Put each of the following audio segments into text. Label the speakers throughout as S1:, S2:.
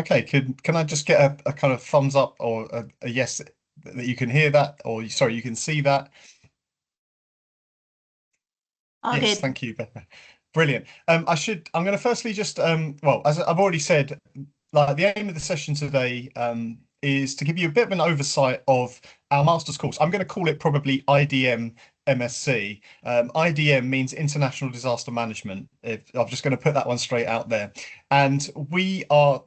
S1: Okay, can I just get a kind of thumbs up or a yes that you can hear that, or sorry, you can see that? Yes,
S2: Okay.
S1: thank you. Brilliant. I'm going to firstly just, well, as I've already said, like the aim of the session today is to give you a bit of an oversight of our master's course. I'm going to call it probably IDM MSc. IDM means International Disaster Management. I'm just going to put that one straight out there. And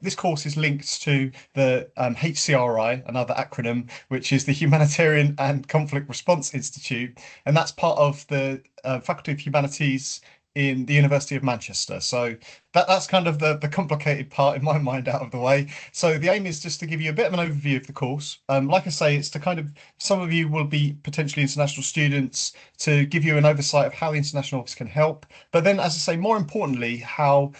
S1: this course is linked to the HCRI, another acronym, which is the Humanitarian and Conflict Response Institute. And that's part of the Faculty of Humanities in the University of Manchester. So that's kind of the complicated part in my mind out of the way. So the aim is just to give you a bit of an overview of the course. Like I say, it's to kind of, some of you will be potentially international students, to give you an oversight of how the International Office can help. But then, as I say, more importantly, how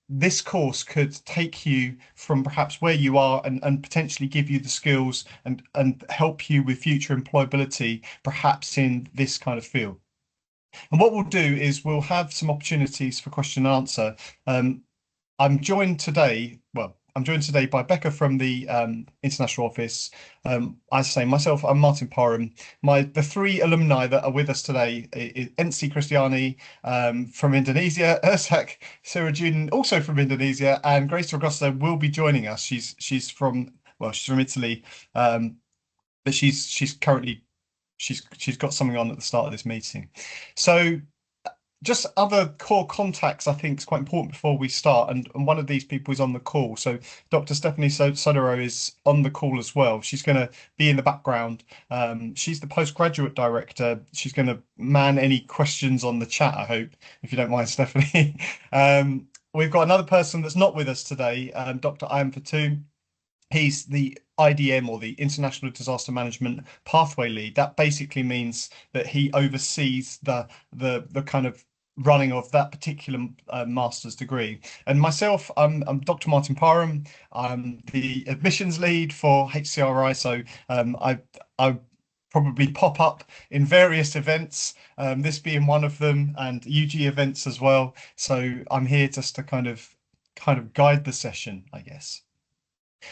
S1: this course could take you from perhaps where you are and potentially give you the skills and help you with future employability, perhaps in this kind of field. And what we'll do is we'll have some opportunities for question and answer. I'm joined today, I'm joined today by Becca from the International Office. As I say, myself, I'm Martin Parham. The three alumni that are with us today is Ensi Kristiani from Indonesia, Irsak Sirajuddin, also from Indonesia, and Grace Ragosta will be joining us. She's from Italy, but she's currently she's got something on at the start of this meeting. So just other core contacts, I think, is quite important before we start. And one of these people is on the call. So Dr. Stephanie Sodero is on the call as well. She's going to be in the background. She's the postgraduate director. She's going to man any questions on the chat, I hope, if you don't mind, Stephanie. We've got another person that's not with us today, Dr. Ayam Fatou. He's the IDM, or the International Disaster Management Pathway Lead. That basically means that he oversees the kind of running of that particular master's degree. And myself, I'm Dr. Martin Parham. I'm the admissions lead for HCRI. So I probably pop up in various events, this being one of them, and UG events as well. So I'm here just to kind of guide the session, I guess.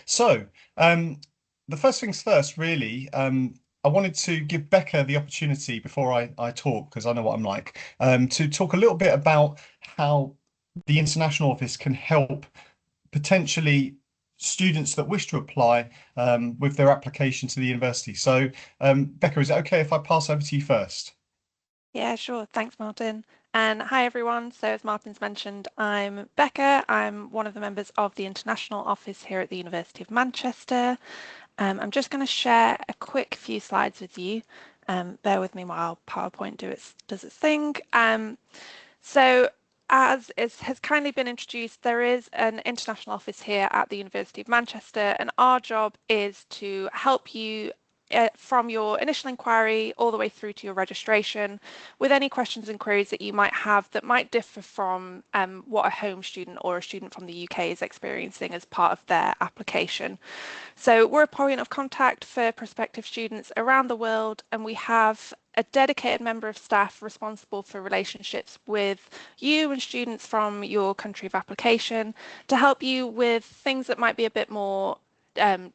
S1: So, the first things first, really, I wanted to give Becca the opportunity before I talk, because I know what I'm like, to talk a little bit about how the International Office can help potentially students that wish to apply with their application to the university. So, Becca, is it okay if I pass over to you first?
S2: Yeah, sure. Thanks, Martin. And hi, everyone. So as Martin's mentioned, I'm Becca. I'm one of the members of the International Office here at the University of Manchester. I'm just going to share a quick few slides with you. Bear with me while PowerPoint does its thing. So as has kindly been introduced, there is an international office here at the University of Manchester, and our job is to help you from your initial inquiry all the way through to your registration with any questions and queries that you might have that might differ from what a home student or a student from the UK is experiencing as part of their application. So we're a point of contact for prospective students around the world, and we have a dedicated member of staff responsible for relationships with you and students from your country of application to help you with things that might be a bit more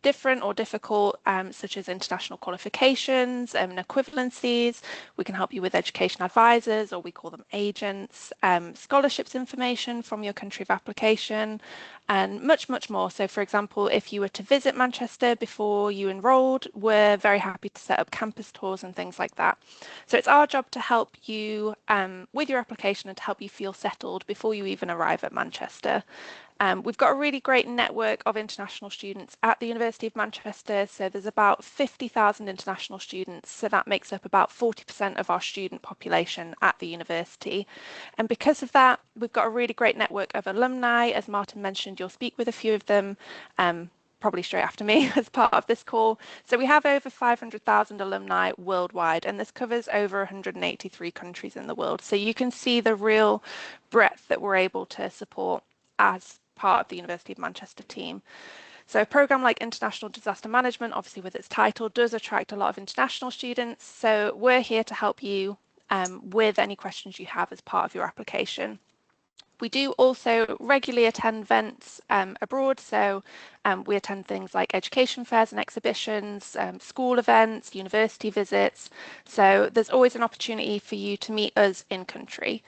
S2: different or difficult, such as international qualifications and equivalencies. We can help you with education advisors, or we call them agents, scholarships information from your country of application, and much, much more. So, for example, if you were to visit Manchester before you enrolled, we're very happy to set up campus tours and things like that. So it's our job to help you with your application and to help you feel settled before you even arrive at Manchester. We've got a really great network of international students at the University of Manchester. So there's about 50,000 international students. So that makes up about 40% of our student population at the university. And because of that, we've got a really great network of alumni. As Martin mentioned, you'll speak with a few of them probably straight after me as part of this call. So we have over 500,000 alumni worldwide, and this covers over 183 countries in the world. So you can see the real breadth that we're able to support as part of the University of Manchester team. So a program like International Disaster Management, obviously with its title, does attract a lot of international students. So we're here to help you with any questions you have as part of your application. We do also regularly attend events abroad, so we attend things like education fairs and exhibitions, school events, university visits, so there's always an opportunity for you to meet us in country.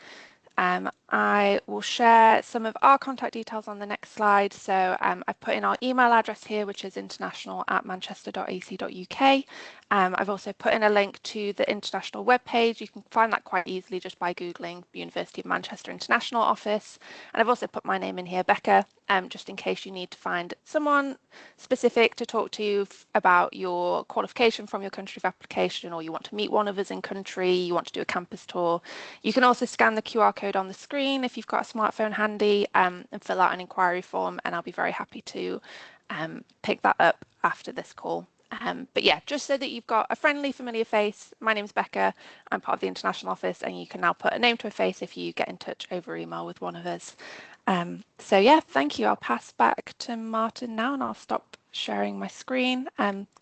S2: I will share some of our contact details on the next slide. So I've put in our email address here, which is international@manchester.ac.uk. I've also put in a link to the international webpage. You can find that quite easily just by Googling University of Manchester International Office. And I've also put my name in here, Becca, just in case you need to find someone specific to talk to about your qualification from your country of application, or you want to meet one of us in country, you want to do a campus tour. You can also scan the QR code on the screen if you've got a smartphone handy, and fill out an inquiry form, and I'll be very happy to pick that up after this call. But yeah, just so that you've got a friendly, familiar face, my name's Becca, I'm part of the international office, and you can now put a name to a face if you get in touch over email with one of us. So yeah, thank you. I'll pass back to Martin now, and I'll stop sharing my screen.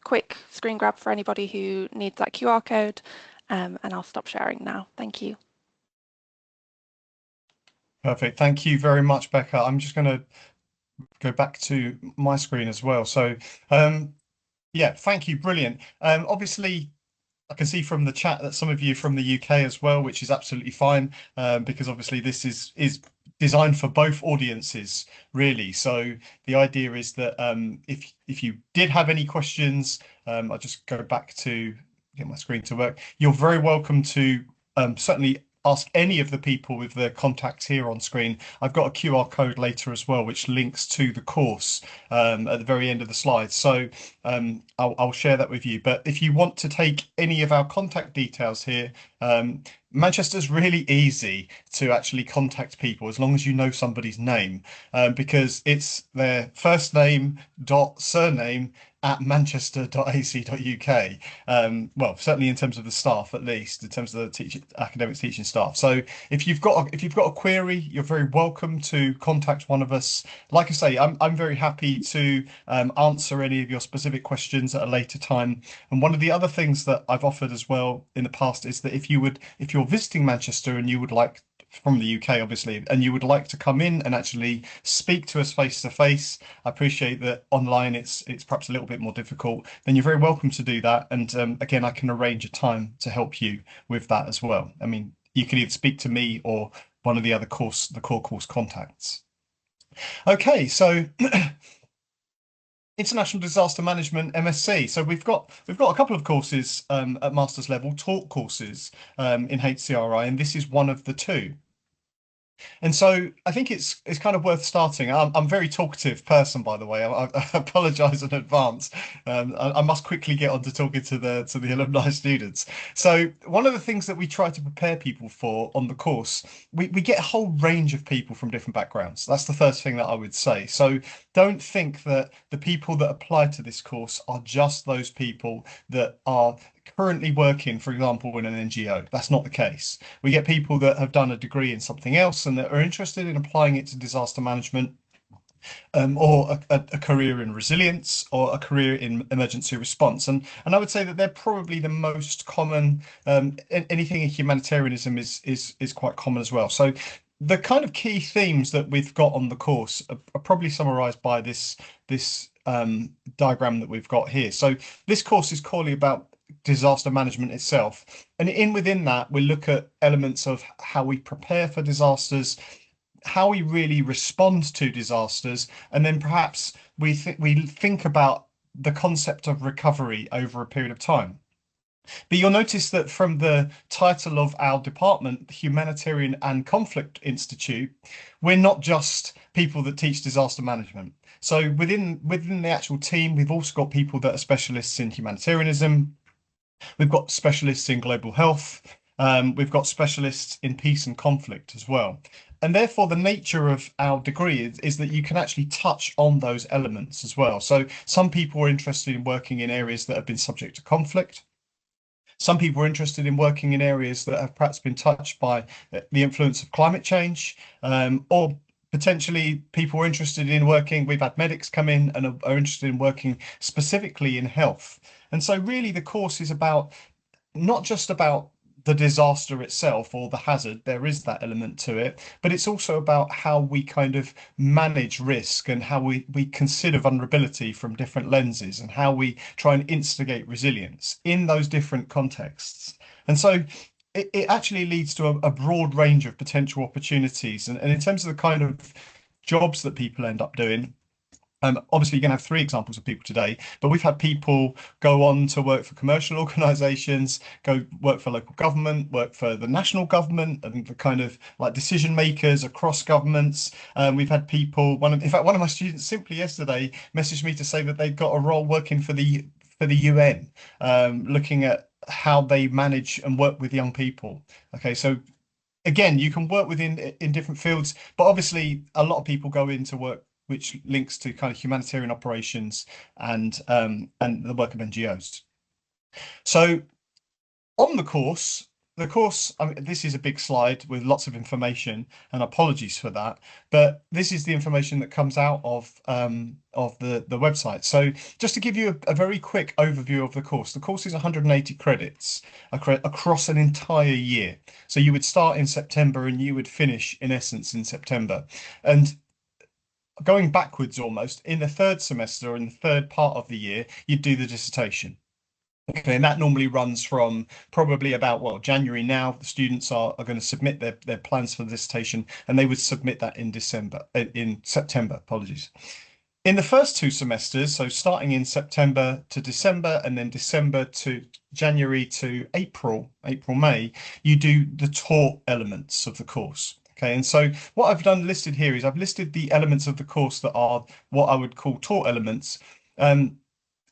S2: Quick screen grab for anybody who needs that QR code, and I'll stop sharing now. Thank you.
S1: Perfect. Thank you very much, Becca. I'm just going to go back to my screen as well. So, yeah, thank you. Brilliant. Obviously, I can see from the chat that some of you from the UK as well, which is absolutely fine, because obviously this is designed for both audiences, really. So the idea is that if you did have any questions, I'll just go back to get my screen to work. You're very welcome to certainly ask any of the people with their contacts here on screen. I've got a QR code later as well, which links to the course at the very end of the slide. So I'll share that with you. But if you want to take any of our contact details here, Manchester's really easy to actually contact people as long as you know somebody's name, because it's their first name dot surname at manchester.ac.uk. Well, certainly in terms of the staff, at least in terms of the academics teaching staff. So if you've got a query, you're very welcome to contact one of us. Like I say, I'm very happy to answer any of your specific questions at a later time. And one of the other things that I've offered as well in the past is that if you're visiting Manchester and you would like, from the UK obviously, and you would like to come in and actually speak to us face to face, I appreciate that online it's perhaps a little bit more difficult, then you're very welcome to do that. And again, I can arrange a time to help you with that as well. I mean, you can either speak to me or one of the other core course contacts. Okay, so International Disaster Management MSc. So we've got a couple of courses at master's level, talk courses in HCRI, and this is one of the two. And so I think it's kind of worth starting. I'm a very talkative person, by the way. I apologise in advance. I must quickly get on to talking to the alumni students. So one of the things that we try to prepare people for on the course, we get a whole range of people from different backgrounds. That's the first thing that I would say. So don't think that the people that apply to this course are just those people that are currently working, for example, in an NGO. That's not the case. We get people that have done a degree in something else and that are interested in applying it to disaster management, or a career in resilience, or a career in emergency response. And I would say that they're probably the most common. Anything in humanitarianism is quite common as well. So the kind of key themes that we've got on the course are probably summarized by this diagram that we've got here. So this course is clearly about disaster management itself, and within that we look at elements of how we prepare for disasters, how we really respond to disasters, and then perhaps we think about the concept of recovery over a period of time. But you'll notice that from the title of our department, the Humanitarian and Conflict Institute, we're not just people that teach disaster management. So within the actual team, we've also got people that are specialists in humanitarianism. We've got specialists in global health. We've got specialists in peace and conflict as well. And therefore, the nature of our degree is that you can actually touch on those elements as well. So some people are interested in working in areas that have been subject to conflict. Some people are interested in working in areas that have perhaps been touched by the influence of climate change, or potentially people are interested in working. We've had medics come in and are interested in working specifically in health. And so really the course is about not just about the disaster itself or the hazard. There is that element to it, but it's also about how we kind of manage risk and how we consider vulnerability from different lenses and how we try and instigate resilience in those different contexts. And so it actually leads to a broad range of potential opportunities. And in terms of the kind of jobs that people end up doing, obviously, you're going to have three examples of people today, but we've had people go on to work for commercial organisations, go work for local government, work for the national government, and the kind of like decision makers across governments. We've had people. In fact, one of my students simply yesterday messaged me to say that they've got a role working for the UN, looking at how they manage and work with young people. Okay, so again, you can work in different fields, but obviously a lot of people go into work which links to kind of humanitarian operations and the work of NGOs. So on the course, I mean, this is a big slide with lots of information, and apologies for that, but this is the information that comes out of the website. So just to give you a very quick overview of the course is 180 credits across an entire year. So you would start in September and you would finish in essence in September. And going backwards almost, in the third semester or in the third part of the year, you do the dissertation. Okay, and that normally runs from probably about, well, January now. The students are going to submit their plans for the dissertation, and they would submit that in September, apologies. In the first two semesters, so starting in September to December, and then December to January to April, May, you do the taught elements of the course. Okay, and so what I've done listed here is I've listed the elements of the course that are what I would call taught elements.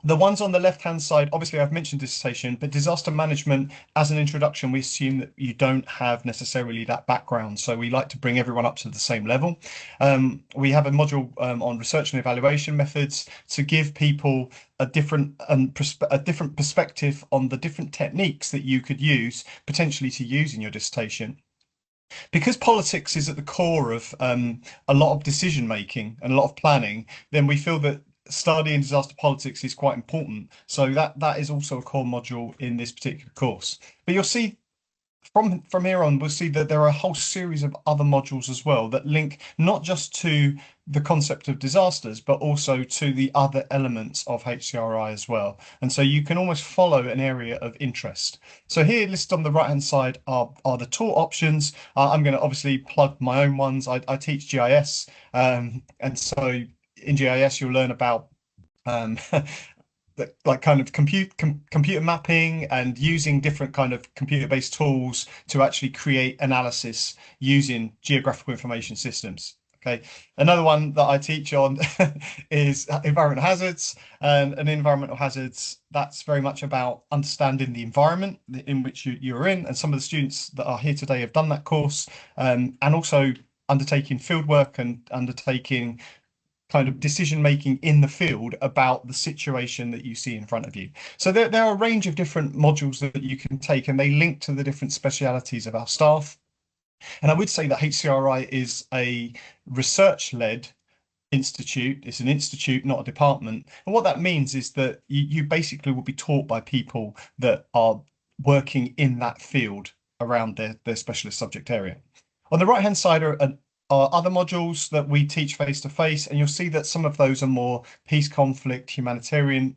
S1: The ones on the left-hand side, obviously I've mentioned dissertation, but disaster management as an introduction, we assume that you don't have necessarily that background. So we like to bring everyone up to the same level. We have a module on research and evaluation methods to give people a different perspective on the different techniques that you could use, potentially to use in your dissertation. Because politics is at the core of a lot of decision making and a lot of planning, then we feel that studying disaster politics is quite important. So that is also a core module in this particular course. But you'll see from here on, we'll see that there are a whole series of other modules as well that link not just to the concept of disasters, but also to the other elements of HCRI as well. And so you can almost follow an area of interest. So here listed on the right-hand side are the taught options. I'm going to obviously plug my own ones. I teach GIS. And so in GIS, you'll learn about like kind of computer mapping and using different kind of computer-based tools to actually create analysis using geographical information systems. Okay, another one that I teach on is environmental hazards, and environmental hazards, that's very much about understanding the environment in which you're in, and some of the students that are here today have done that course, and also undertaking fieldwork and undertaking kind of decision making in the field about the situation that you see in front of you. So there are a range of different modules that you can take, and they link to the different specialities of our staff. And I would say that HCRI is a research-led institute. It's an institute, not a department. And what that means is that you basically will be taught by people that are working in that field around their specialist subject area. On the right-hand side are other modules that we teach face to face, and you'll see that some of those are more peace, conflict, humanitarian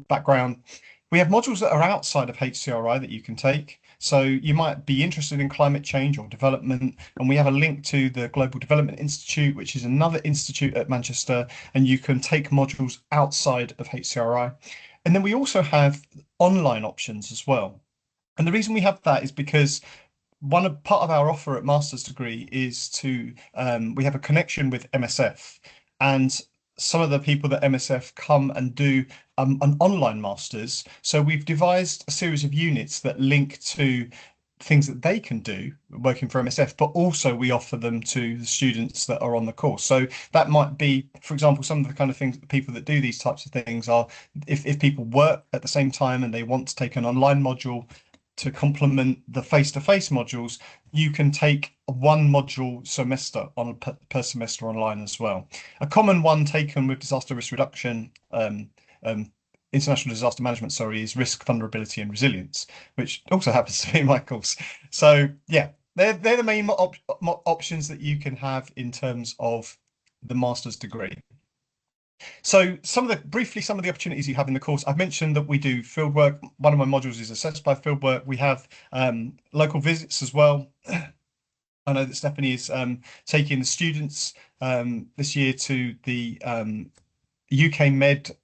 S1: background. We have modules that are outside of HCRI that you can take. So you might be interested in climate change or development, and we have a link to the Global Development Institute, which is another institute at Manchester, and you can take modules outside of HCRI. And then we also have online options as well. And the reason we have that is because part of our offer at master's degree is to we have a connection with MSF, and some of the people that MSF come and do an online master's. So we've devised a series of units that link to things that they can do working for MSF, but also we offer them to the students that are on the course. So that might be, for example, some of the kind of things that people that do these types of things are if people work at the same time and they want to take an online module to complement the face-to-face modules, you can take one module semester on per semester online as well. A common one taken with disaster risk reduction International Disaster Management, sorry, is Risk, Vulnerability and Resilience, which also happens to be my course. So yeah, they're the main options that you can have in terms of the master's degree. So briefly some of the opportunities you have in the course. I've mentioned that we do fieldwork. One of my modules is assessed by fieldwork. We have local visits as well. I know that Stephanie is taking the students this year to the UK Med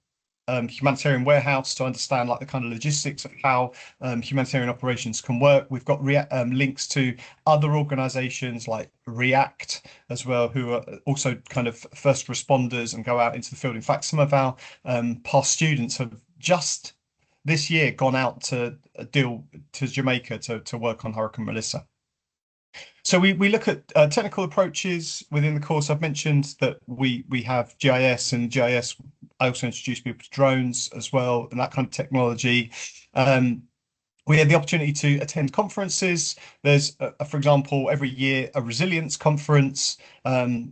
S1: humanitarian warehouse to understand like the kind of logistics of how humanitarian operations can work. We've got links to other organizations like React as well, who are also kind of first responders and go out into the field. In fact, some of our past students have just this year gone out to Jamaica to work on Hurricane Melissa. So we look at technical approaches within the course. I've mentioned that we have GIS, and GIS, I also introduce people to drones as well and that kind of technology. We had the opportunity to attend conferences. There's, for example, every year a resilience conference,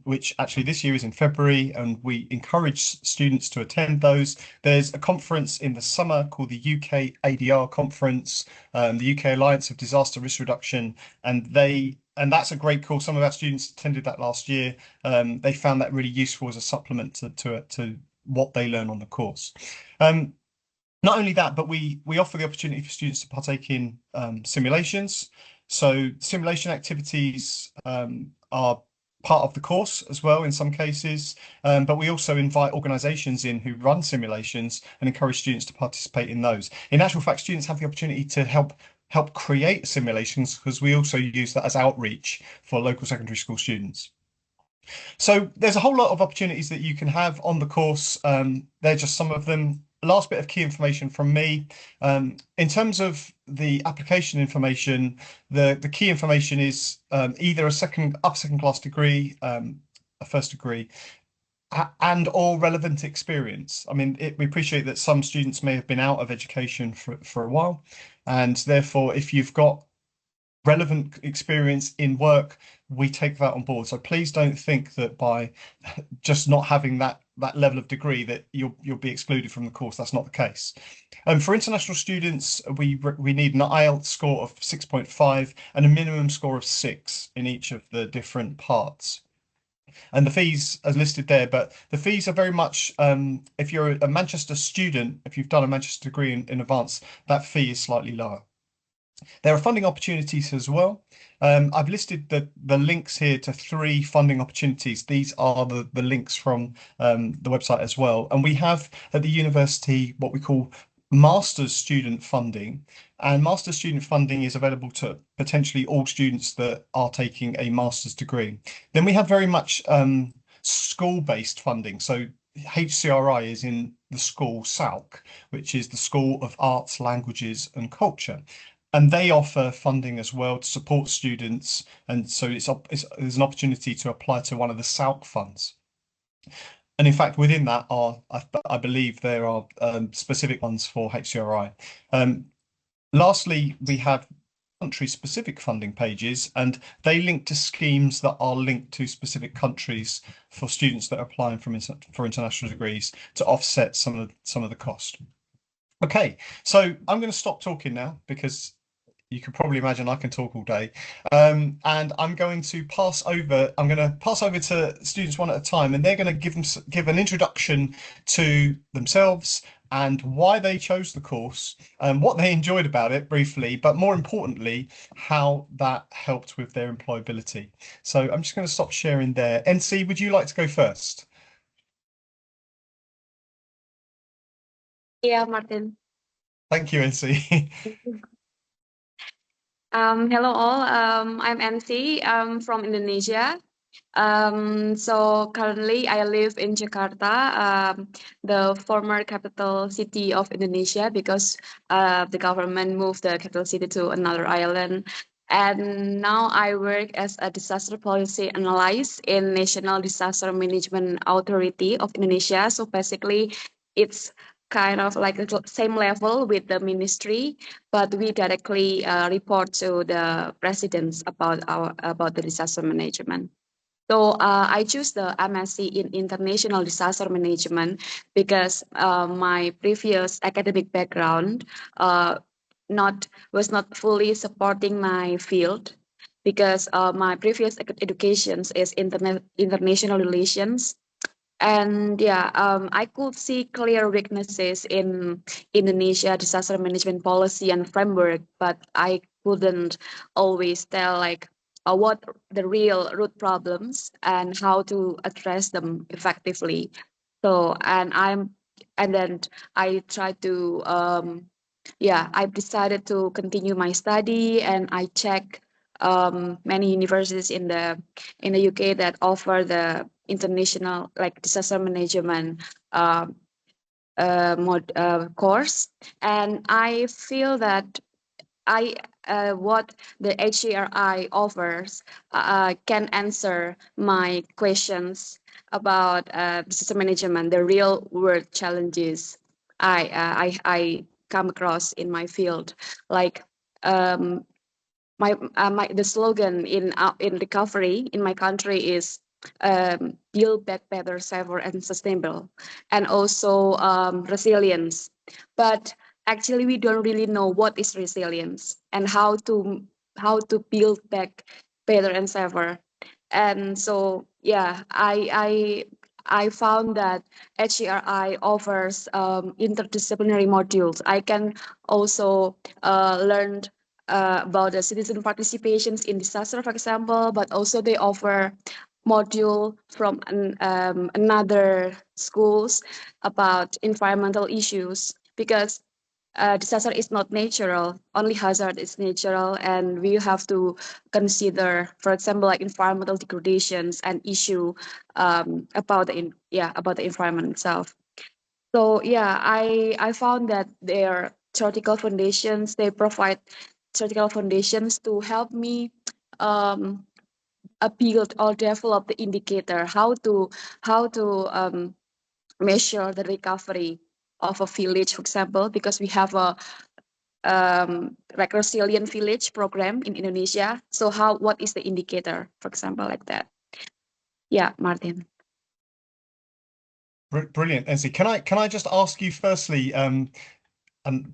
S1: which actually this year is in February, and we encourage students to attend those. There's a conference in the summer called the UK ADR conference, the UK Alliance of Disaster Risk Reduction, and that's a great course. Some of our students attended that last year. They found that really useful as a supplement to what they learn on the course. Not only that, but we offer the opportunity for students to partake in simulations. So simulation activities are part of the course as well in some cases, but we also invite organisations in who run simulations and encourage students to participate in those. In actual fact, students have the opportunity to help create simulations because we also use that as outreach for local secondary school students. So there's a whole lot of opportunities that you can have on the course. They're just some of them. Last bit of key information from me. In terms of the application information, the key information is either upper second class degree, a first degree, and or relevant experience. I mean, we appreciate that some students may have been out of education for a while, and therefore, if you've got relevant experience in work, we take that on board. So please don't think that by just not having that level of degree that you'll be excluded from the course. That's not the case. For international students, we need an IELTS score of 6.5 and a minimum score of 6 in each of the different parts. And the fees are listed there, but the fees are very much, if you're a Manchester student, if you've done a Manchester degree in advance, that fee is slightly lower. There are funding opportunities as well. I've listed the links here to 3 funding opportunities. These are the links from the website as well. And we have at the university what we call master's student funding. And master's student funding is available to potentially all students that are taking a master's degree. Then we have very much school-based funding. So HCRI is in the school SALC, which is the School of Arts, Languages and Culture. And they offer funding as well to support students. And so there's an opportunity to apply to one of the SALC funds. And in fact, within that I believe there are specific ones for HCRI. Lastly, we have country-specific funding pages, and they link to schemes that are linked to specific countries for students that are applying for international degrees to offset some of the cost. Okay, so I'm going to stop talking now because you can probably imagine I can talk all day, and I'm going to pass over. I'm going to pass over to students one at a time, and they're going to give an introduction to themselves and why they chose the course, and what they enjoyed about it briefly, but more importantly, how that helped with their employability. So I'm just going to stop sharing there. Ensi, would you like to go first?
S3: Yeah, Martin.
S1: Thank you, Ensi.
S3: Hello all, I'm Ensi, I'm from Indonesia. So currently I live in Jakarta, the former capital city of Indonesia, because the government moved the capital city to another island. And now I work as a disaster policy analyst in National Disaster Management Authority of Indonesia. So basically it's kind of like the same level with the ministry, but we directly report to the presidents about the disaster management. So I choose the MSc in International Disaster Management because my previous academic background was not fully supporting my field, because my previous education is international relations. And yeah, I could see clear weaknesses in Indonesia disaster management policy and framework, but I couldn't always tell like what the real root problems and how to address them effectively. So, and then I tried to, I've decided to continue my study, and I check many universities in the UK that offer the international like disaster management course, and I feel that I what the HCRI offers can answer my questions about disaster management, the real world challenges I come across in my field. Like um, the slogan in recovery in my country is build back better, safer, and sustainable, and also resilience. But actually, we don't really know what is resilience and how to build back better and safer. And so, yeah, I found that HCRI offers interdisciplinary modules. I can also learn about the citizen participations in disaster, for example, but also they offer module from another schools about environmental issues, because disaster is not natural, only hazard is natural, and we have to consider, for example, like environmental degradations and issue about about the environment itself. So yeah, I found that their theoretical foundations, they provide theoretical foundations to help me um, build or develop the indicator how to measure the recovery of a village, for example, because we have a like resilient village program in Indonesia. So what is the indicator, for example, like that? Yeah, Martin.
S1: Brilliant, Ensi. Can I just ask you firstly, and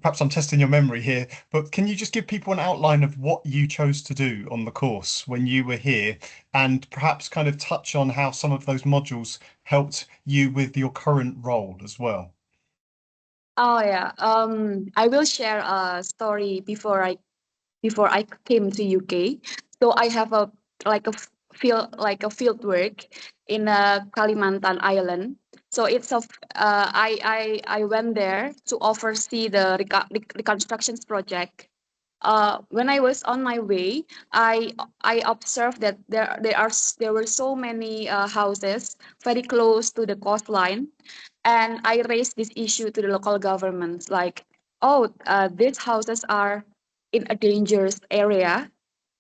S1: perhaps I'm testing your memory here, but can you just give people an outline of what you chose to do on the course when you were here, and perhaps kind of touch on how some of those modules helped you with your current role as well?
S3: Oh yeah. I will share a story before I came to UK. So I have a like a field work in Kalimantan Island. So I went there to oversee the reconstructions project. When I was on my way, I observed that there were so many houses very close to the coastline, and I raised this issue to the local governments, like, oh, these houses are in a dangerous area,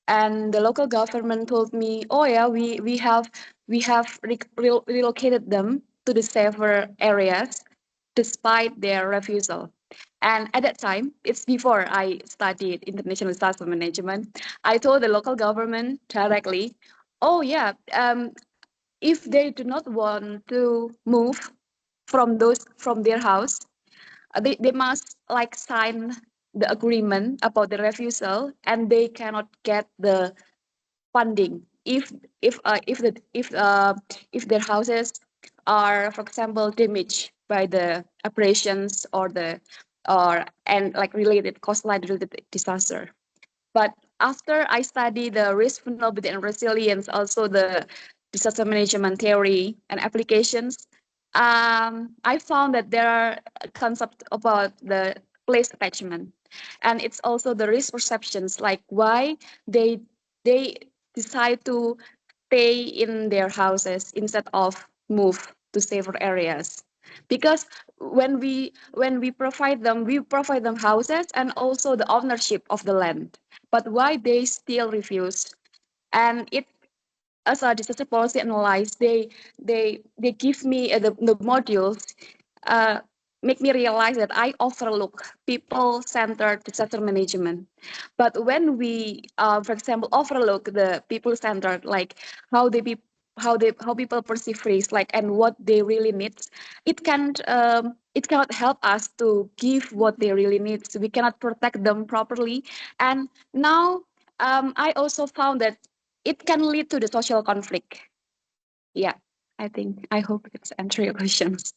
S3: and the local government told me, oh yeah, we have relocated them to the safer areas despite their refusal. And at that time, it's before I studied international disaster management, I told the local government directly, oh yeah, if they do not want to move from their house, they must like sign the agreement about the refusal, and they cannot get the funding if their houses are, for example, damaged by the operations or and like related coastline related disaster. But after I study the risk vulnerability and resilience, also the disaster management theory and applications, I found that there are concepts about the place attachment, and it's also the risk perceptions, like why they they decide to stay in their houses instead of move to safer areas. Because when we provide them houses and also the ownership of the land, but why they still refuse? And it, as a disaster policy analyst, they give me the modules, uh, make me realize that I overlook people-centered disaster management. But when we, for example, overlook the people-centered, like how they how people perceive risk, like, and what they really need. It cannot help us to give what they really need. So we cannot protect them properly. And now I also found that it can lead to the social conflict. Yeah, I hope it's answer your questions.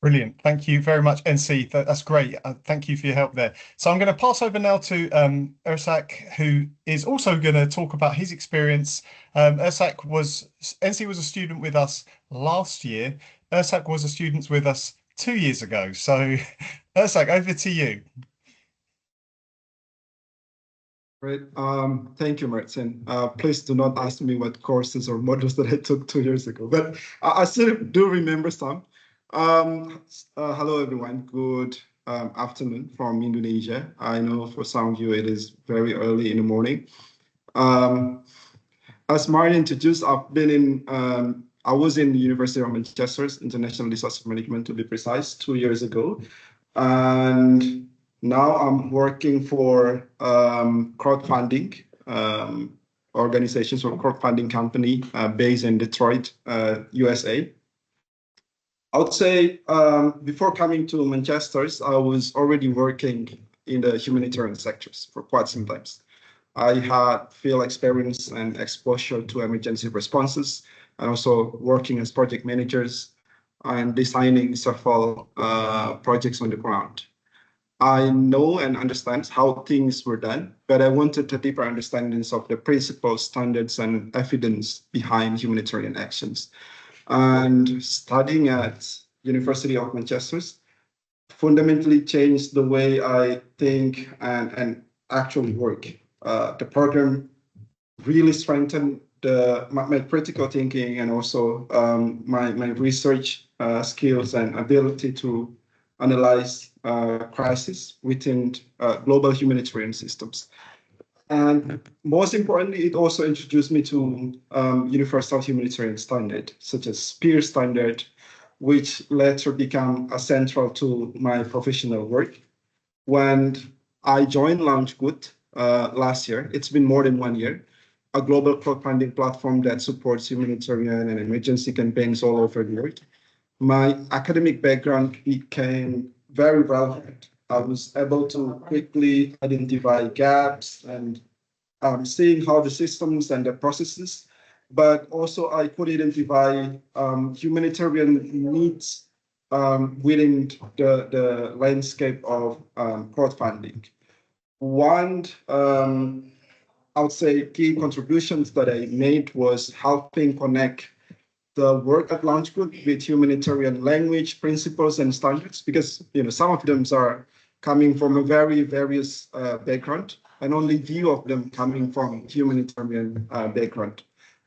S1: Brilliant. Thank you very much, Ensi. That's great. Thank you for your help there. So I'm going to pass over now to Irsak, who is also going to talk about his experience. Ensi was a student with us last year. Irsak was a student with us 2 years ago. So Irsak, over to you.
S4: Great. Thank you, Martin. Please do not ask me what courses or modules that I took 2 years ago, but I still do remember some. Hello, everyone. Good afternoon from Indonesia. I know for some of you it is very early in the morning. As Martin introduced, I was in the University of Manchester's International Disaster Management, to be precise, 2 years ago. And now I'm working for crowdfunding organizations or crowdfunding company based in Detroit, USA. I would say before coming to Manchester's, I was already working in the humanitarian sectors for quite some time. I had field experience and exposure to emergency responses, and also working as project managers and designing several projects on the ground. I know and understand how things were done, but I wanted a deeper understanding of the principles, standards, and evidence behind humanitarian actions. And studying at University of Manchester fundamentally changed the way I think and actually work. The program really strengthened my critical thinking and also my research skills and ability to analyze crisis within global humanitarian systems. And most importantly, it also introduced me to universal humanitarian standard, such as SPEAR standard, which later became central to my professional work. When I joined LaunchGood last year, it's been more than 1 year, a global crowdfunding platform that supports humanitarian and emergency campaigns all over the world. My academic background became very relevant. I was able to quickly identify gaps and seeing how the systems and the processes, but also I could identify humanitarian needs within the landscape of crowdfunding. One, I would say, key contributions that I made was helping connect the work at LaunchGood with humanitarian language, principles, and standards, because some of them are coming from a very various background, and only few of them coming from humanitarian background.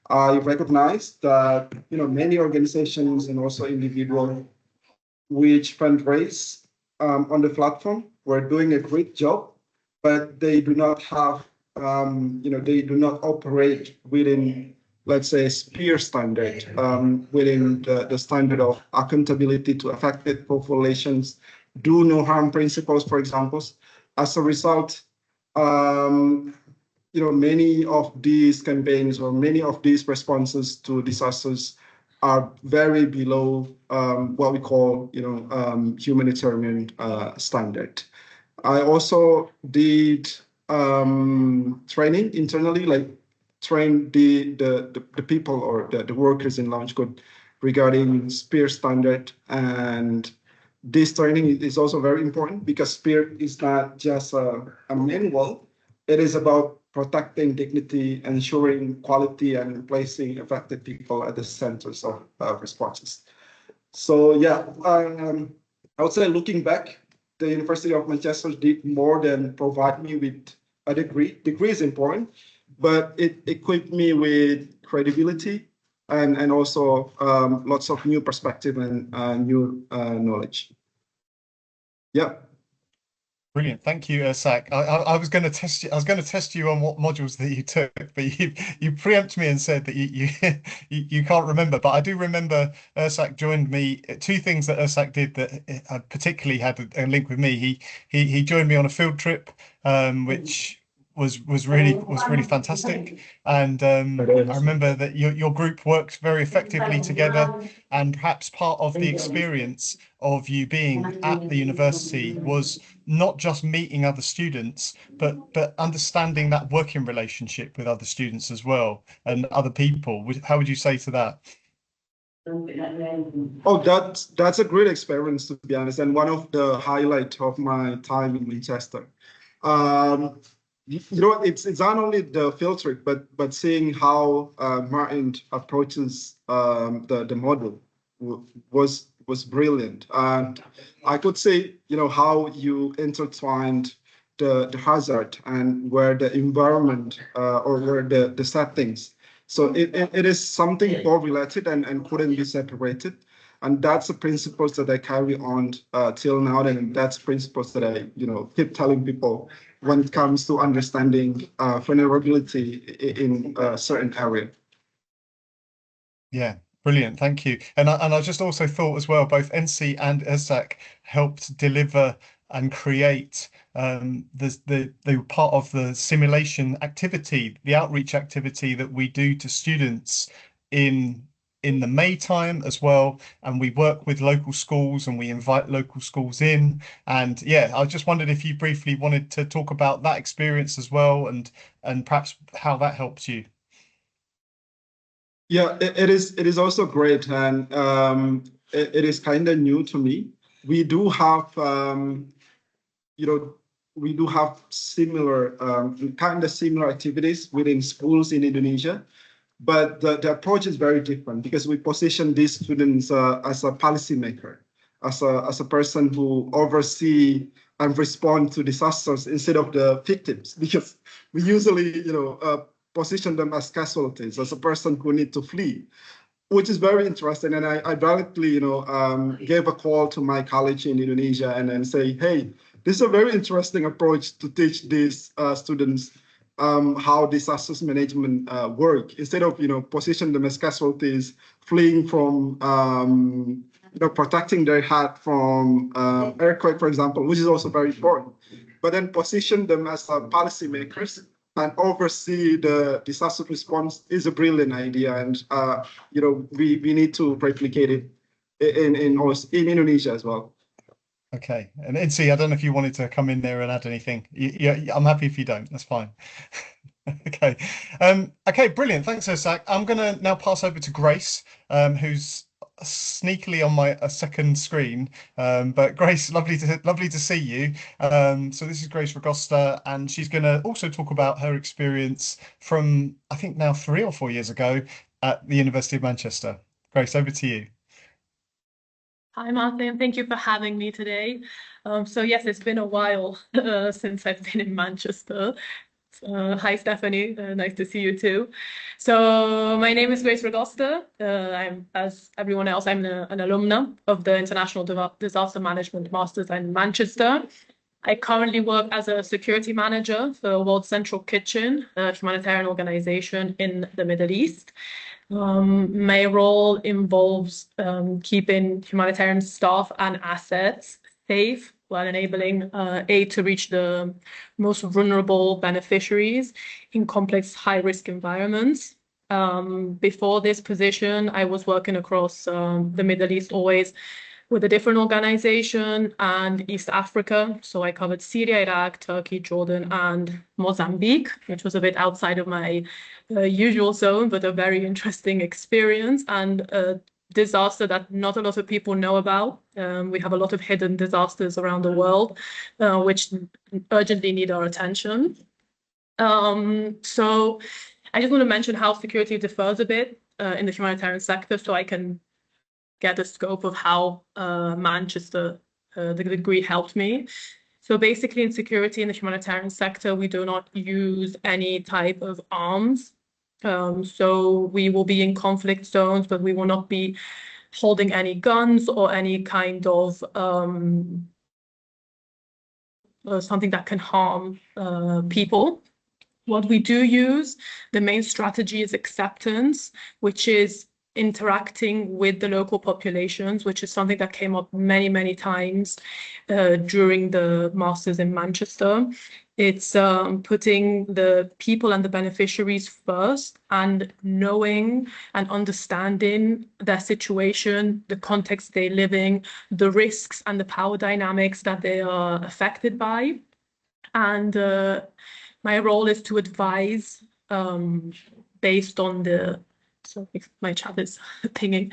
S4: I recognize that many organizations and also individuals which fundraise on the platform were doing a great job, but they do not have, they do not operate within, let's say, SPEAR standard, within the standard of accountability to affected populations, do no harm principles, for example. As a result, many of these campaigns or many of these responses to disasters are very below what we call, humanitarian standard. I also did training internally, like train the people or the workers in LaunchGood regarding SPEAR standard. And this training is also very important because SPEAR is not just a manual. It is about protecting dignity, ensuring quality, and placing affected people at the centers of responses. So yeah, I would say looking back, the University of Manchester did more than provide me with a degree. Degree is important, but it equipped me with credibility and also lots of new perspective and new knowledge. Yeah.
S1: Brilliant, thank you, Irsak. I was going to test you. I was going to test you on what modules that you took, but you preempted me and said that you can't remember. But I do remember Irsak joined me. Two things that Irsak did that particularly had a link with me. He joined me on a field trip, which was really fantastic, and I remember that your group worked very effectively together, and perhaps part of the experience of you being at the university was not just meeting other students, but understanding that working relationship with other students as well and other people. How would you say to that?
S4: Oh, that's a great experience, to be honest, and one of the highlights of my time in Manchester. It's not only the field trip, but seeing how Martin approaches the model was brilliant, and I could say how you intertwined the hazard and where the environment or where the settings. So it is something correlated and couldn't be separated. And that's the principles that I carry on till now, and that's principles that I keep telling people when it comes to understanding vulnerability in a certain area.
S1: Yeah, brilliant. Thank you. And I just also thought as well, both Ensi and Irsak helped deliver and create the part of the simulation activity, the outreach activity that we do to students in the May time as well, and we work with local schools and we invite local schools in. And yeah, I just wondered if you briefly wanted to talk about that experience as well, and perhaps how that helps you.
S4: Yeah, it is also great, and it is kind of new to me. We do have similar kind of similar activities within schools in Indonesia. But the approach is very different because we position these students as a policymaker, as a person who oversee and respond to disasters instead of the victims, because we usually position them as casualties, as a person who need to flee, which is very interesting. And I directly gave a call to my college in Indonesia and then say, hey, this is a very interesting approach to teach these students how disasters management work, instead of position them as casualties fleeing from protecting their head from earthquake, for example, which is also very important, but then position them as policymakers and oversee the disaster response is a brilliant idea, and we need to replicate it in Indonesia as well.
S1: Okay, and Ensi, I don't know if you wanted to come in there and add anything. Yeah, I'm happy if you don't. That's fine. Okay, okay, brilliant. Thanks, Irsak. I'm gonna now pass over to Grace, who's sneakily on my second screen. But Grace, lovely to see you. So this is Grace Ragosta, and she's gonna also talk about her experience from, I think now 3 or 4 years ago at the University of Manchester. Grace, over to you.
S5: Hi, Martin. Thank you for having me today. So yes, it's been a while since I've been in Manchester. Hi, Stephanie. Nice to see you too. So my name is Grace Ragosta. I'm, as everyone else, I'm an alumna of the International Disaster Management Masters in Manchester. I currently work as a security manager for World Central Kitchen, a humanitarian organization in the Middle East. My role involves keeping humanitarian staff and assets safe while enabling aid to reach the most vulnerable beneficiaries in complex, high-risk environments. Before this position, I was working across the Middle East, always with a different organization, and East Africa. So I covered Syria, Iraq, Turkey, Jordan, and Mozambique, which was a bit outside of my usual zone, but a very interesting experience and a disaster that not a lot of people know about. We have a lot of hidden disasters around the world, which urgently need our attention. So I just want to mention how security differs a bit in the humanitarian sector, so I can get a scope of how Manchester, the degree helped me. So basically in security in the humanitarian sector, we do not use any type of arms. So we will be in conflict zones, but we will not be holding any guns or any kind of something that can harm people. What we do use, the main strategy is acceptance, which is interacting with the local populations, which is something that came up many, many times during the Masters in Manchester. It's putting the people and the beneficiaries first and knowing and understanding their situation, the context they live in, the risks and the power dynamics that they are affected by. And my role is to advise based on the, sorry, my chat is pinging,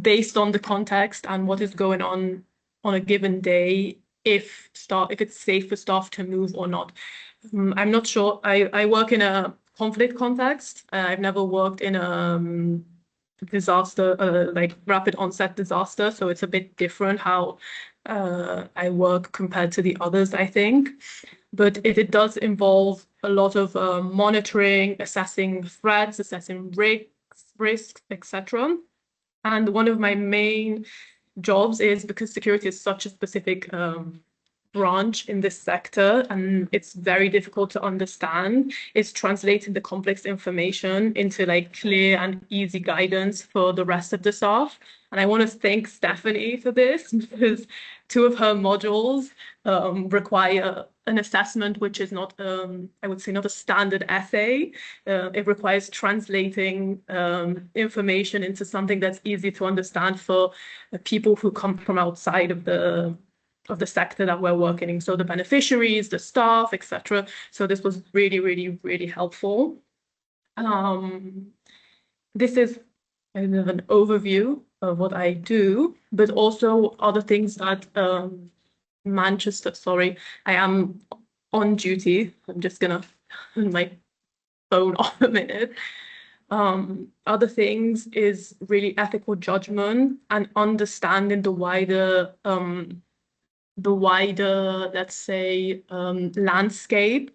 S5: based on the context and what is going on a given day, if it's safe for staff to move or not. I'm not sure. I work in a conflict context. I've never worked in a disaster, like rapid onset disaster. So it's a bit different how I work compared to the others, I think. But it does involve a lot of monitoring, assessing threats, assessing risks, etc. And one of my main jobs is, because security is such a specific branch in this sector and it's very difficult to understand, is translating the complex information into like clear and easy guidance for the rest of the staff. And I want to thank Stephanie for this, because two of her modules require an assessment which is not, I would say, not a standard essay. It requires translating information into something that's easy to understand for people who come from outside of the sector that we're working in. So the beneficiaries, the staff, etc. So this was really, really, really helpful. This is kind of an overview of what I do, but also other things that Manchester, sorry, I am on duty. I'm just gonna turn my phone off a minute. Other things is really ethical judgment and understanding the wider, let's say, landscape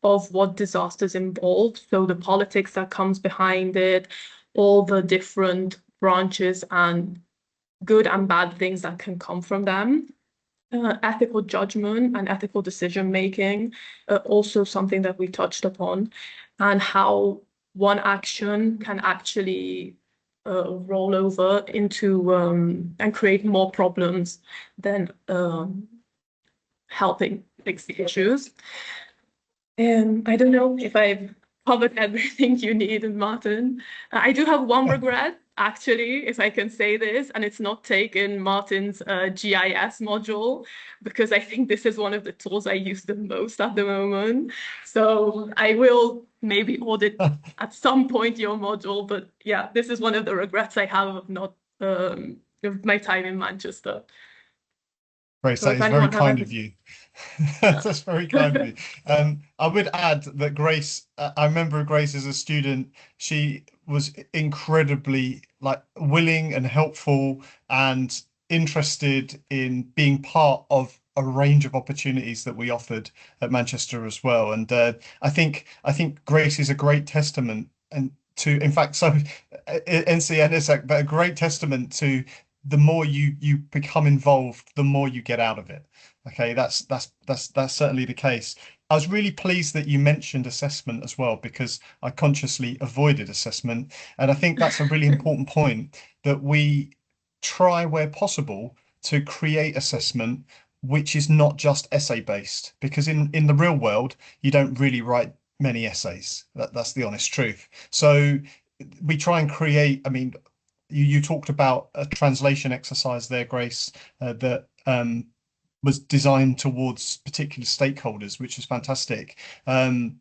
S5: of what disasters involve. So the politics that comes behind it, all the different branches and good and bad things that can come from them. Ethical judgment and ethical decision making, also something that we touched upon, and how one action can actually roll over into and create more problems than helping fix the issues. And I don't know if I've covered everything you need, Martin. I do have one regret, actually, if I can say this, and it's not taking Martin's GIS module, because I think this is one of the tools I use the most at the moment. So I will maybe audit at some point your module, but yeah, this is one of the regrets I have of not of my time in Manchester.
S1: Grace, so that is very kind of you. That's very kind of you. I would add that Grace, I remember Grace as a student, she was incredibly willing and helpful and interested in being part of a range of opportunities that we offered at Manchester as well. And I think Grace is a great testament and to, in fact, so Ensi and Irsak, but a great testament to the more you become involved, the more you get out of it. Okay, that's certainly the case. I was really pleased that you mentioned assessment as well, because I consciously avoided assessment. And I think that's a really important point, that we try where possible to create assessment which is not just essay based, because in the real world, you don't really write many essays. That's the honest truth. So we try and create, I mean, you talked about a translation exercise there, Grace, that was designed towards particular stakeholders, which is fantastic. Can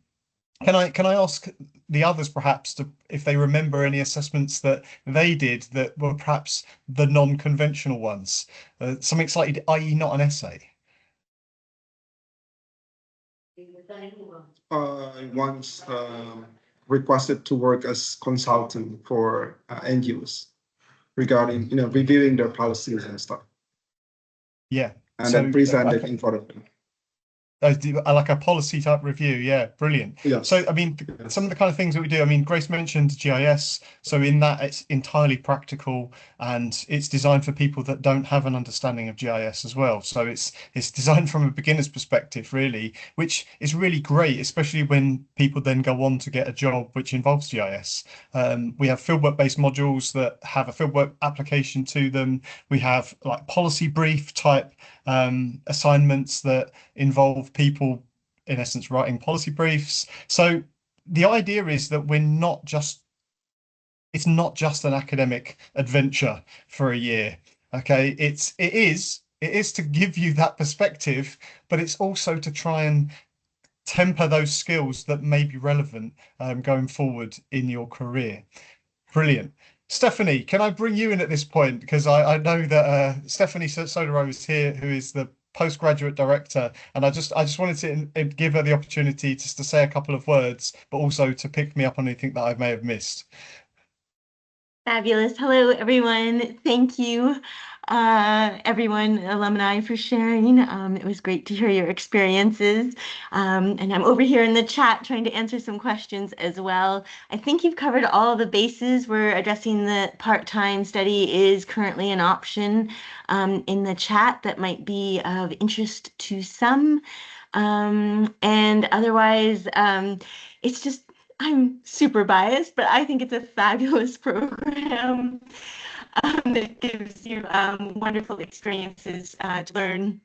S1: I ask the others perhaps if they remember any assessments that they did that were perhaps the non-conventional ones, something slightly, i.e. not an essay?
S4: I once requested to work as consultant for NGOs regarding, reviewing their policies and stuff.
S1: Yeah.
S4: And then presented in front of them.
S1: Like a policy type review. Yeah, brilliant.
S4: Yes.
S1: So, I mean, some of the kind of things that we do, I mean, Grace mentioned GIS. So in that, it's entirely practical and it's designed for people that don't have an understanding of GIS as well. So it's designed from a beginner's perspective, really, which is really great, especially when people then go on to get a job which involves GIS. We have fieldwork-based modules that have a fieldwork application to them. We have like policy brief type assignments that involve people, in essence, writing policy briefs. So the idea is that it's not just an academic adventure for a year. Okay, it is to give you that perspective, but it's also to try and temper those skills that may be relevant going forward in your career. Brilliant. Stephanie, can I bring you in at this point? Because I know that Stephanie Sodero is here, who is the postgraduate director, and I just wanted to give her the opportunity just to say a couple of words, but also to pick me up on anything that I may have missed.
S6: Fabulous. Hello, everyone. Thank you, everyone, alumni, for sharing. It was great to hear your experiences. And I'm over here in the chat trying to answer some questions as well. I think you've covered all the bases. We're addressing the part-time study is currently an option in the chat that might be of interest to some. And otherwise, it's just, I'm super biased, but I think it's a fabulous program that gives you wonderful experiences to learn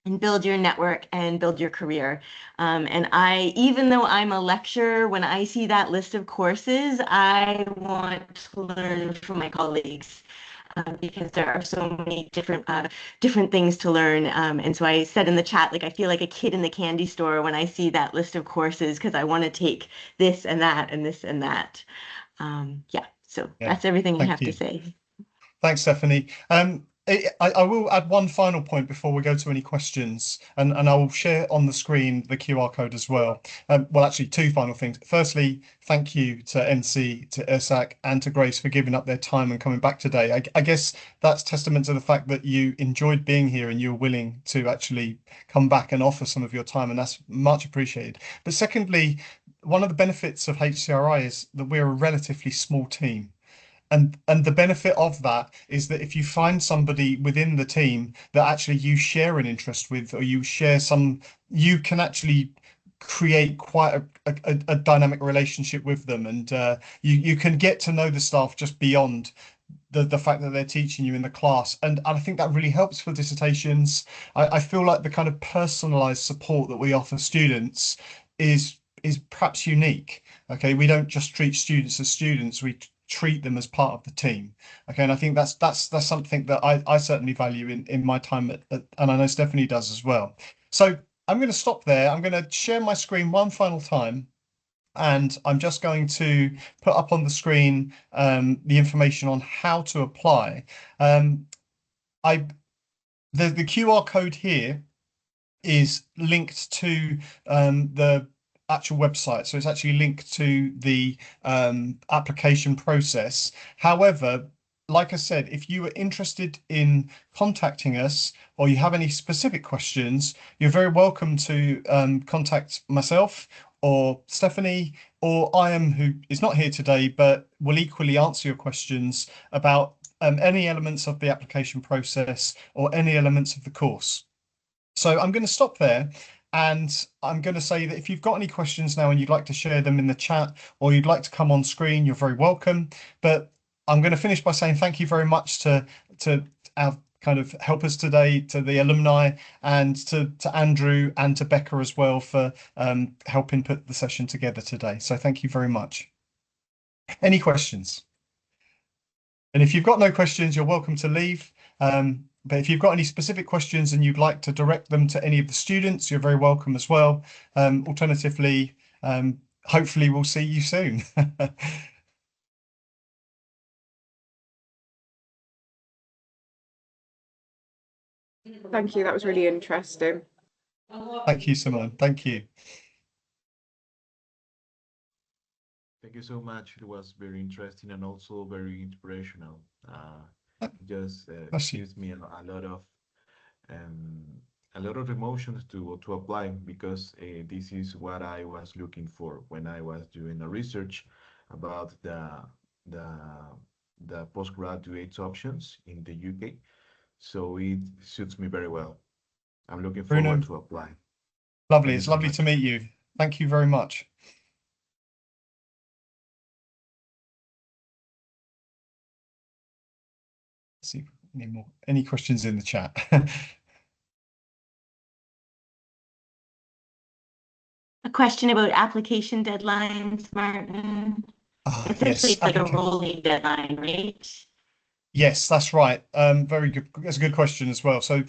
S6: and build your network and build your career. And even though I'm a lecturer, when I see that list of courses, I want to learn from my colleagues. Because there are so many different things to learn. And so I said in the chat, like, I feel like a kid in the candy store when I see that list of courses, because I want to take this and that and this and that. Yeah, so that's everything I have to say.
S1: Thanks, Stephanie. I will add one final point before we go to any questions, and I will share on the screen the QR code as well. Well, actually, two final things. Firstly, thank you to Ensi, to Irsak, and to Grace for giving up their time and coming back today. I guess that's testament to the fact that you enjoyed being here and you're willing to actually come back and offer some of your time, and that's much appreciated. But secondly, one of the benefits of HCRI is that we're a relatively small team. And the benefit of that is that if you find somebody within the team that actually you share an interest with, or you can actually create quite a dynamic relationship with them, and you can get to know the staff just beyond the fact that they're teaching you in the class. And I think that really helps for dissertations. I feel like the kind of personalized support that we offer students is perhaps unique. Okay, we don't just treat students as students, we treat them as part of the team. Okay, and I think that's something that I certainly value in my time and I know Stephanie does as well. So I'm going to stop there. I'm going to share my screen one final time, and I'm just going to put up on the screen the information on how to apply. The QR code here is linked to the actual website, so it's actually linked to the application process. However, like I said, if you are interested in contacting us or you have any specific questions, you're very welcome to contact myself or Stephanie or Iam, who is not here today but will equally answer your questions about any elements of the application process or any elements of the course. So I'm going to stop there. And I'm going to say that if you've got any questions now and you'd like to share them in the chat or you'd like to come on screen, you're very welcome. But I'm going to finish by saying thank you very much to our kind of helpers today, to the alumni, and to Andrew and to Becca as well for helping put the session together today. So thank you very much. Any questions? And if you've got no questions, you're welcome to leave. But if you've got any specific questions and you'd like to direct them to any of the students, you're very welcome as well. Alternatively, hopefully we'll see you soon.
S7: Thank you. That was really interesting.
S1: Thank you, Simone. Thank you.
S8: Thank you so much. It was very interesting and also very inspirational. Just gives me a lot of a lot of emotions to apply, because this is what I was looking for when I was doing the research about the the postgraduate options in the UK. So it suits me very well. I'm looking
S1: Bruno,
S8: forward to apply.
S1: lovely.
S8: Thank you
S1: It's
S8: so
S1: lovely
S8: much.
S1: to meet you. Thank you very much. Let's see any questions in the chat.
S6: A question about application deadlines, Martin. Essentially,
S1: Yes,
S6: it's like a rolling deadline, right?
S1: yes, that's right. Very good. That's a good question as well. So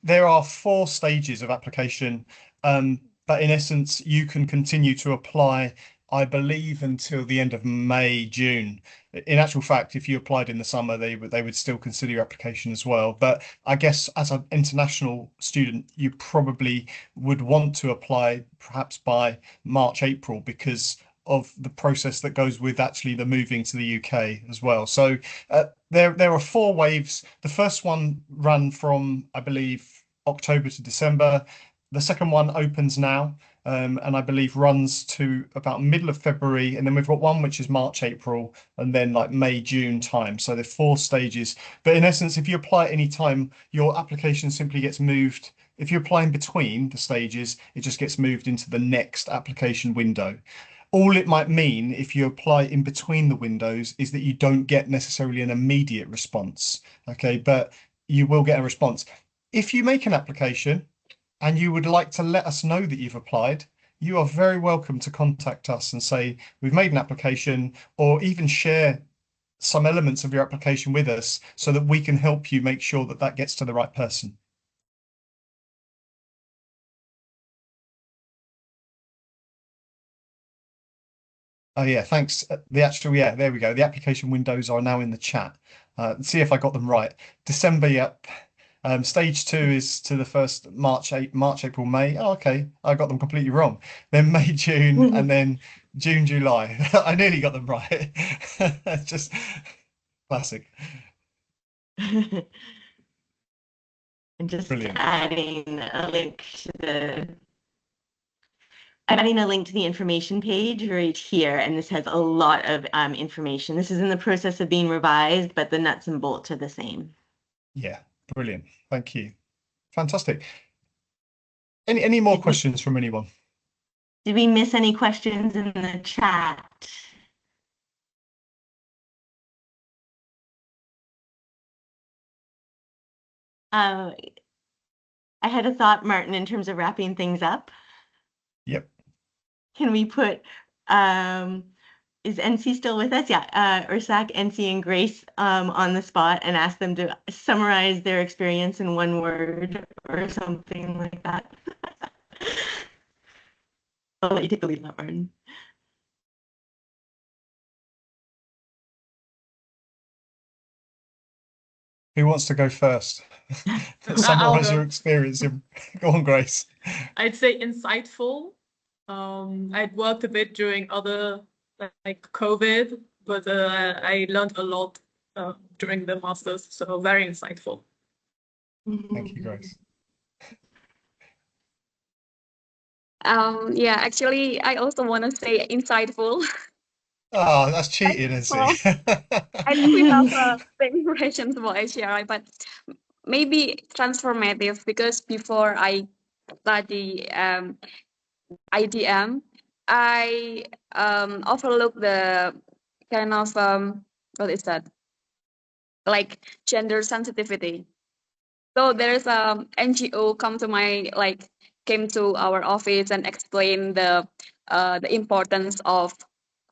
S1: there are 4 stages of application, but in essence, you can continue to apply, I believe, until the end of May, June. In actual fact, if you applied in the summer, they would still consider your application as well. But I guess as an international student, you probably would want to apply perhaps by March, April, because of the process that goes with actually the moving to the UK as well. So there are 4 waves. The first one ran from, I believe, October to December. The second one opens now, and I believe runs to about middle of February. And then we've got one which is March, April, and then like May, June time. So there are 4 stages. But in essence, if you apply at any time, your application simply gets moved. If you apply in between the stages, it just gets moved into the next application window. All it might mean if you apply in between the windows is that you don't get necessarily an immediate response. Okay, but you will get a response. If you make an application and you would like to let us know that you've applied, you are very welcome to contact us and say, we've made an application, or even share some elements of your application with us so that we can help you make sure that that gets to the right person. Oh yeah, thanks. There we go. The application windows are now in the chat. See if I got them right. December, yep. Stage 2 is to the first March, April, May. Oh, okay, I got them completely wrong. Then May, June, and then June, July. I nearly got them right. Just classic.
S6: And just
S1: Brilliant.
S6: adding a link to I'm adding a link to the information page right here, and this has a lot of information. This is in the process of being revised, but the nuts and bolts are the same.
S1: Yeah, brilliant. Thank you. Fantastic. Any more questions from anyone?
S6: Did we miss any questions in the chat? I had a thought, Martin, in terms of wrapping things up.
S1: Yep.
S6: Can we put, is Ensi still with us? Yeah, Irsak, Ensi, and Grace on the spot and ask them to summarize their experience in 1 word or something like that. I'll let you take the lead on that, Martin.
S1: Who wants to go first? Summarize your experience. Go on, Grace.
S5: I'd say insightful. I'd worked a bit during other like COVID, but I learned a lot during the masters, so very insightful.
S1: Thank you, Grace.
S3: Yeah, actually, I also want to say insightful.
S1: Oh, that's cheating, Ensi.
S3: I think we have the impressions about HCRI, but maybe transformative, because before I study IDM, I overlooked the kind of what is that? Like gender sensitivity. So there's a NGO came to our office and explained the importance of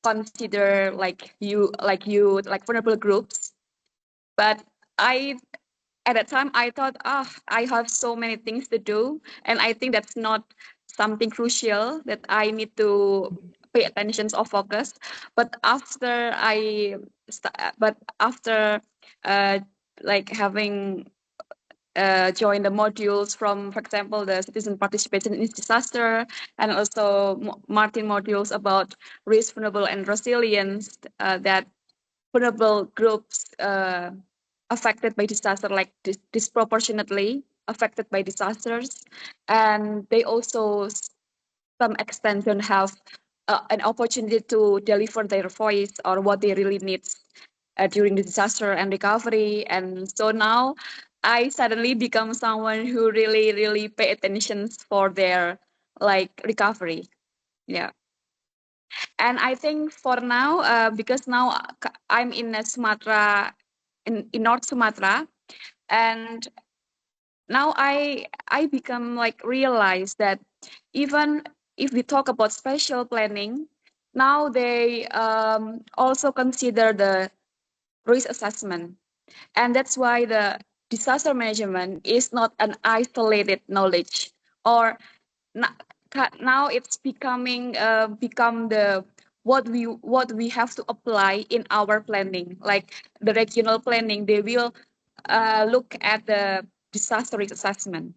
S3: consider like vulnerable groups. But at that time I thought, I have so many things to do, and I think that's not something crucial that I need to pay attention or focus. But after like having join the modules from, for example, the citizen participation in disaster, and also Martin modules about risk, vulnerable, and resilience, that vulnerable groups affected by disaster like disproportionately. affected by disasters, and they also some extent don't have an opportunity to deliver their voice or what they really need during the disaster and recovery. And so now I suddenly become someone who really pay attention for their recovery. Yeah. And I think for now, because now I'm in Sumatra, in North Sumatra, and now I become realize that even if we talk about spatial planning, now they also consider the risk assessment, and that's why the disaster management is not an isolated knowledge, or now it's become the what we have to apply in our planning, like the regional planning. They will look at the disaster risk assessment.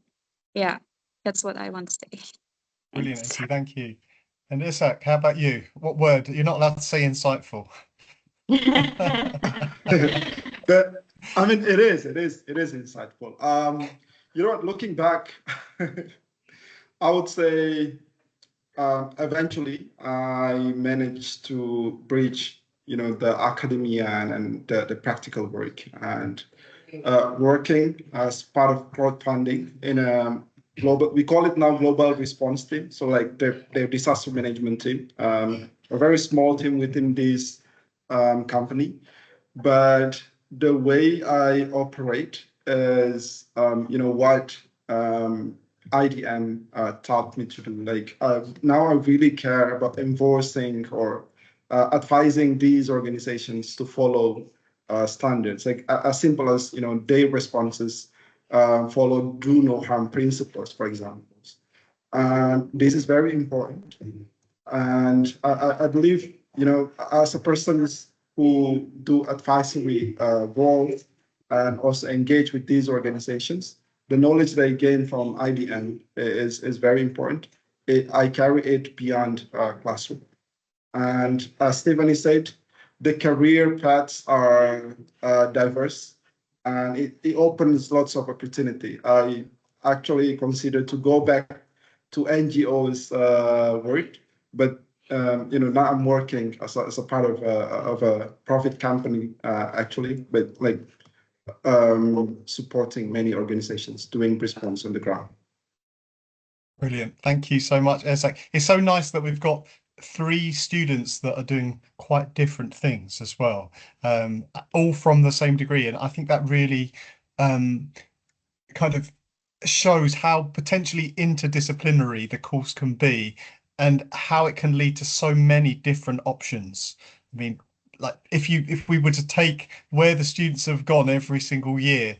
S3: Yeah, that's what I want to say.
S1: Brilliant,
S3: Thanks.
S1: Ensi, thank you. And Irsak, how about you? What word? You're not allowed to say insightful.
S4: But I mean, it is insightful. You know what? Looking back, I would say eventually I managed to bridge, the academia and the practical work, and working as part of crowdfunding in a global, we call it now global response team. So like their disaster management team, a very small team within this company. But the way I operate is, what IDM taught me to do. Like now I really care about enforcing or advising these organizations to follow standards, like as simple as, their responses follow do no harm principles, for example. This is very important. And I believe, as a person who do advisory roles and also engage with these organizations, the knowledge they gain from IDM is very important. I carry it beyond classroom. And as Stephanie said, the career paths are diverse, and it opens lots of opportunity. I actually consider to go back to NGOs work, but now I'm working as a part of a profit company actually, but supporting many organizations doing response on the ground.
S1: Brilliant. Thank you so much, Irsak. It's so nice that we've got 3 students that are doing quite different things as well, all from the same degree. And I think that really kind of shows how potentially interdisciplinary the course can be and how it can lead to so many different options. I mean, like if we were to take where the students have gone every single year,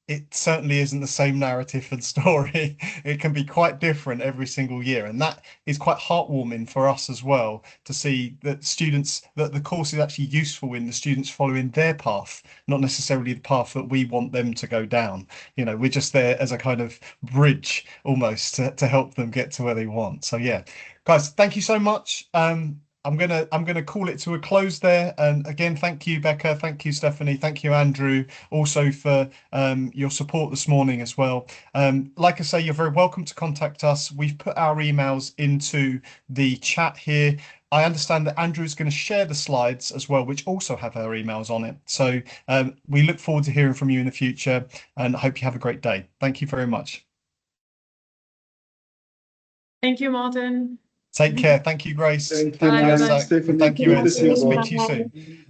S1: it certainly isn't the same narrative and story. It can be quite different every single year, and that is quite heartwarming for us as well to see that the course is actually useful in the students following their path, not necessarily the path that we want them to go down. We're just there as a kind of bridge almost to help them get to where they want. So yeah, guys, thank you so much. I'm gonna call it to a close there. And again, thank you, Becca. Thank you, Stephanie. Thank you, Andrew, also for your support this morning as well. Like I say, you're very welcome to contact us. We've put our emails into the chat here. I understand that Andrew is going to share the slides as well, which also have our emails on it. So we look forward to hearing from you in the future, and I hope you have a great day. Thank you very much.
S5: Thank you, Martin.
S1: Take care. Thank you, Grace.
S4: Thank you,
S5: Bye,
S4: Mike,
S5: bye.
S4: Stephanie.
S1: Thank you,
S4: Good to
S1: Ensi.
S4: see you
S1: I'll
S4: all.
S1: speak to you soon.